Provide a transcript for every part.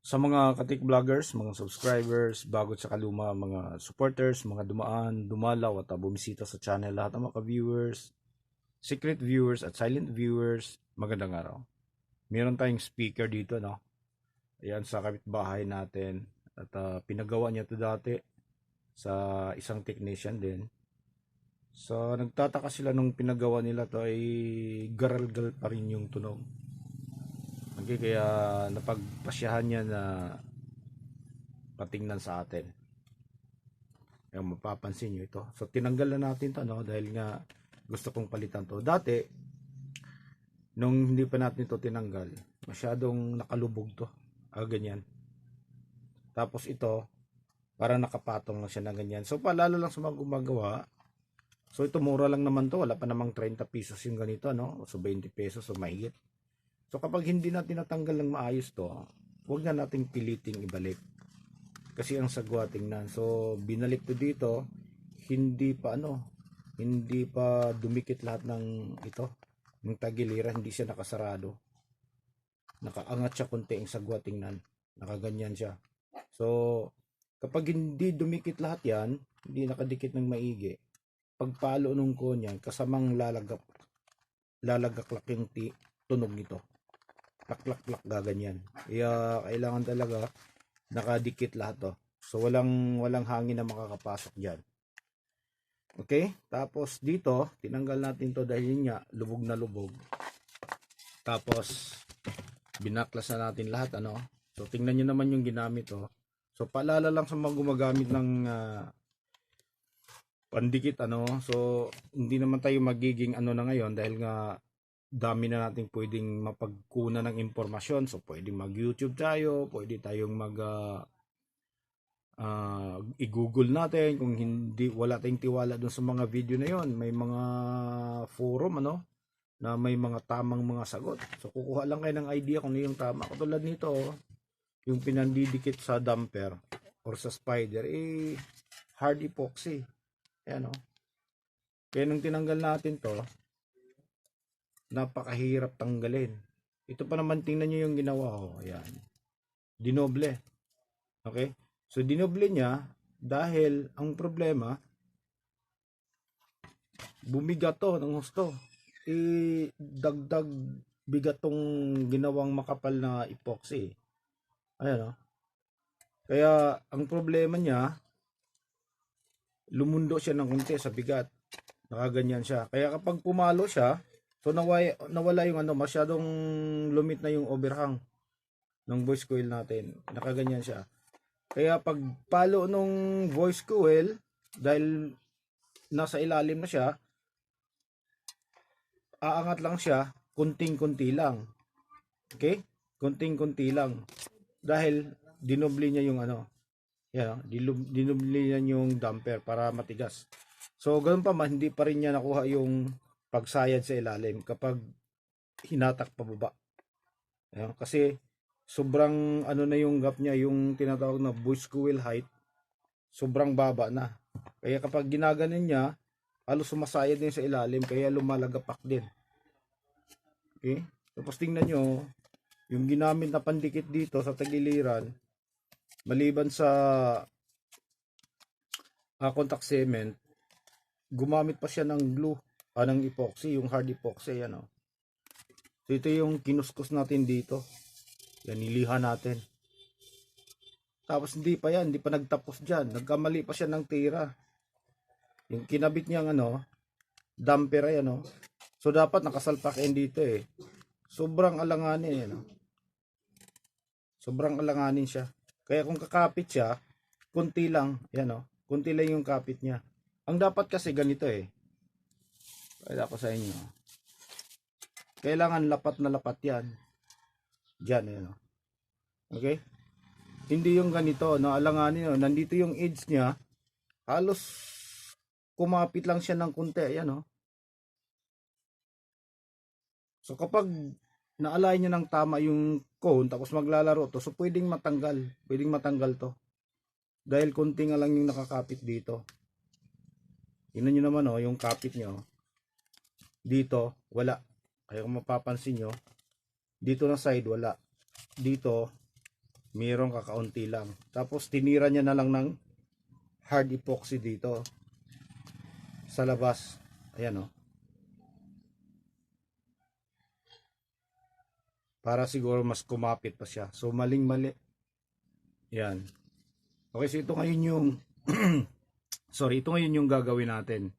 Sa mga katik vloggers, mga subscribers, bago sa kaluma, mga supporters, mga dumaan, dumalaw at bumisita sa channel, lahat ng mga viewers, secret viewers at silent viewers, magandang araw. Meron tayong speaker dito, no? Ayan sa kapitbahay natin at pinagawa niya to dati sa isang technician din. So nagtataka sila nung pinagawa nila to ay garalgal pa rin yung tunog. Okay, kaya napagpasyahan niya na patingnan sa atin. Yung mapapansin nyo ito. So tinanggal na natin to, no? Dahil nga gusto kong palitan to. Dati, nung hindi pa natin to tinanggal, masyadong nakalubog to. Ganyan. Tapos ito, parang nakapatong lang siya na ganyan. So paalala lang sa mga gumagawa. So ito mura lang naman to. Wala pa namang 30 pesos yung ganito, no? So 20 pesos o mahigit. So kapag hindi natin natanggal ng maayos to, huwag na nating piliting ibalik. Kasi ang sagwa tingnan. So binalik to dito, hindi pa hindi pa dumikit lahat ng ito, ng tagiliran, hindi siya nakasarado. Nakaangat siya konti ang sagwa tingnan. Nakaganyan siya. So kapag hindi dumikit lahat yan, hindi nakadikit ng maigi, pagpalo nung konyan, kasamang lalagaklak yung tunog nito. Plak gaganyan. Kaya kailangan talaga nakadikit lahat to. So walang hangin na makakapasok diyan. Okay? Tapos dito, tinanggal natin to dahil nga lubog na lubog. Tapos binaklas na natin lahat, So tingnan niyo naman yung ginamit to. So paalala lang sa mga gumagamit ng pandikit, So hindi naman tayo magiging na ngayon dahil nga dami na natin pwedeng mapagkunan ng impormasyon. So pwedeng mag-YouTube tayo, pwede tayong i-google natin kung hindi wala tayong tiwala doon sa mga video na yon. May mga forum na may mga tamang mga sagot. So kukuha lang kayo ng idea kung ano yung tama. Katulad nito, yung pinandidikit sa damper or sa spider, hard epoxy. Ayan, Kaya nung tinanggal natin to, napakahirap tanggalin. Ito pa naman, tingnan nyo yung ginawa ko. Ayan. Dinoble. Okay? So, dinoble niya dahil ang problema, bumigat to ng husto. Dagdag bigat tong ginawang makapal na epoxy. Ayan, Kaya, ang problema niya, lumundo siya ng konti sa bigat. Nakaganyan siya. Kaya kapag pumalo siya, so nawala yung masyadong lumit na yung overhang ng voice coil natin. Nakaganyan siya. Kaya pag palo nung voice coil, dahil nasa ilalim na siya, aangat lang siya, kunting-kunti lang. Okay? Kunting-kunti lang. Dahil dinoble niya yung dinoble niya yung damper para matigas. So ganoon pa man, hindi pa rin niya nakuha yung pagsayad sa ilalim kapag hinatak pababa. Ayan, kasi sobrang na yung gap niya, yung tinatawag na voice coil height, sobrang baba na. Kaya kapag ginaganon niya, halos sumasayad din sa ilalim, kaya lumalagapak din. Okay? Tapos tingnan nyo, yung ginamit na pandikit dito sa tagiliran, maliban sa contact cement, gumamit pa siya ng glue, ng epoxy, yung hard epoxy, So ito yung kinuskus natin dito. Yan, nilihan natin. Tapos hindi pa nagtapos dyan. Nagkamali pa siya ng tira. Yung kinabit niyang damper ay So dapat nakasalpakin dito eh. Sobrang alanganin Sobrang alanganin siya. Kaya kung kakapit siya, kunti lang, kunti lang yung kapit niya. Ang dapat kasi ganito eh. Kaya ako sa inyo. Kailangan lapat na lapat yan. Diyan, Okay? Hindi yung ganito, alanganin, nandito yung edge niya, halos kumapit lang siya ng kunti, So kapag naalay niya ng tama yung cone, tapos maglalaro to, so pwedeng matanggal to. Dahil kunti nga lang yung nakakapit dito. Tingnan nyo naman, yung kapit nyo. Dito, wala. Kaya kung mapapansin nyo, dito na side, wala. Dito, Mayroong kakaunti lang. Tapos tinira niya na lang ng hard epoxy dito sa labas. Ayan oh. Para siguro mas kumapit pa siya. So maling-mali. Yan. Okay, so ito ngayon yung sorry, ito ngayon yung gagawin natin.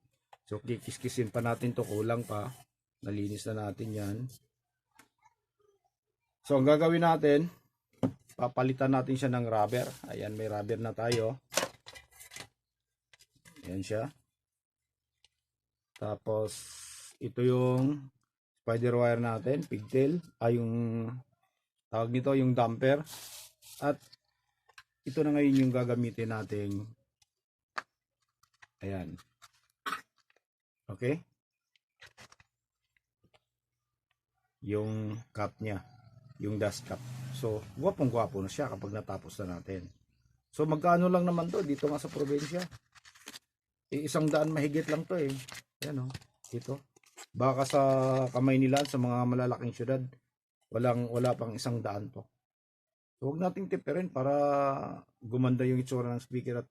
So kikiskisin pa natin to, kulang pa. Nalinis na natin yan. So ang gagawin natin, papalitan natin siya ng rubber. Ayan, may rubber na tayo. Ayan siya. Tapos ito yung spider wire natin, pigtail, yung tawag nito, yung damper. At ito na ngayon yung gagamitin nating, ayan. Okay? Yung cap niya, yung dust cap. So, gwapong-gwapo na siya kapag natapos na natin. So, magkano lang naman to dito nga sa probinsya? 100 mahigit lang to eh. Ayan oh, ito. Baka sa kamay nila sa mga malalaking syudad, wala pang 100 to. So, huwag nating tipirin para gumanda yung itsura ng speaker at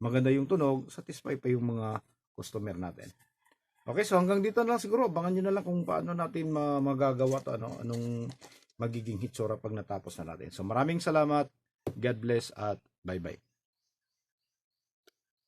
maganda yung tunog, satisfy pa yung mga customer natin. Okay, so hanggang dito na lang siguro. Abangan nyo na lang kung paano natin magagawa to, anong magiging itsura pag natapos na natin. So maraming salamat, God bless at bye bye.